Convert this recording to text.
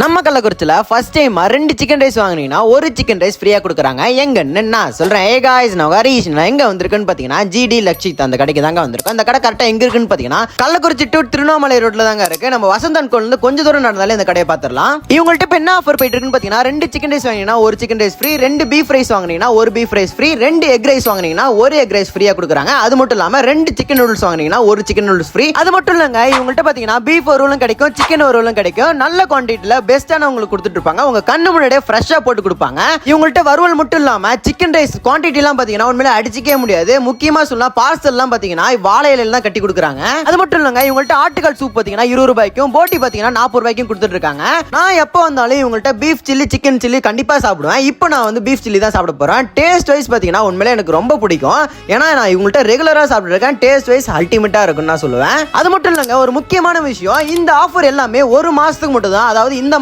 நம்ம கள்ளக்குறிச்சியில first time 2 chicken rice வாங்கினீங்கன்னா ஒரு சிக்கன் ரைஸ் ஃப்ரீயா கொடுக்குறாங்க. எங்கன்னு நான் சொல்றேன். ஏ காய்ஸ், நான் ஹரீஷ். நான் எங்க வந்திருக்குன்னு பாத்தீங்கன்னா ஜிடி லக்ஷித் அந்த கடைக்கு தாங்க வந்திருக்கோம். அந்த கடை கரெக்டா எங்க இருக்குன்னு பாத்தீங்கன்னா கள்ளக்குறிச்சி டு திருவண்ணாமலை ரோட்ல தாங்க இருக்கு. நம்ம வசந்தன் கோல்ல இருந்து கொஞ்ச தூரம் நடந்தாலே இந்த கடையை பாத்துடலாம். இவங்கள்ட்ட இப்ப என்ன ஆஃபர் போயிட்டு இருக்குன்னு பாத்தீங்கன்னா 2 சிக்கன் ரைஸ் வாங்கினீங்கன்னா ஒரு chicken rice free, 2 beef rice வாங்கினீங்கன்னா ஒரு beef rice free, 2 egg rice வாங்கினீங்கன்னா ஒரு எக் ரைஸ் ஃப்ரீயா கொடுக்குறாங்க. அது மட்டும் இல்லாம 2 சிக்கன் நூடுல்ஸ் வாங்கினீங்கன்னா ஒரு சிக்கன் நூடுல்ஸ் ஃப்ரீ. அது மட்டும் இல்லங்க, இவங்கள்ட்ட பாத்தீங்கன்னா பீஃப் ரோலும் கிடைக்கும், சிக்கன் ரோலும் கிடைக்கும். நல்ல குவான்டிட்டில பெஸ்ட்டான உங்களுக்கு கொடுத்துட்டு இருப்பாங்க. உங்க கண்ணு முன்னாடியே ஃப்ரெஷ்ஷா போட்டு கொடுப்பாங்க. இவங்கள்ட்ட வறுவல் மட்டும் இல்லாம சிக்கன் ரைஸ் குவான்டிட்டி எல்லாம் பாத்தீங்கன்னா உண்மையிலே அடிச்சிக்கவே முடியாது. முக்கியமா சொன்னா பார்சல் எல்லாம் பாத்தீங்கன்னா வாழை இலையில தான் கட்டி கொடுக்குறாங்க. அது மட்டும் இல்லங்க, இவங்கள்ட்ட ஆட்டுக்கால் சூப் பாத்தீங்கன்னா 20 ரூபாய்க்கும், போட்டி பாத்தீங்கன்னா 40 ரூபாய்க்கும் கொடுத்துட்டு இருக்காங்க. நான் எப்போ வந்தாலும் இவங்கள்ட்ட பீஃப் சில்லி, சிக்கன் சில்லி கண்டிப்பா சாப்பிடுவேன். இப்போ நான் வந்து பீஃப் சில்லி தான் சாப்பிட போறேன். டேஸ்ட் வைஸ் பாத்தீங்கன்னா உண்மையிலே எனக்கு ரொம்ப பிடிக்கும். ஏன்னா நான் இவங்கள்ட்ட ரெகுலரா சாப்பிட்டு இருக்கேன். டேஸ்ட் வைஸ் அல்டிமேட்டா இருக்குன்னு நான் சொல்லுவேன். அது மட்டும் இல்லங்க, ஒரு முக்கியமான விஷயம், இந்த ஆஃபர் எல்லாமே ஒரு மாசத்துக்கு மட்டும் தான். அதாவது இந்த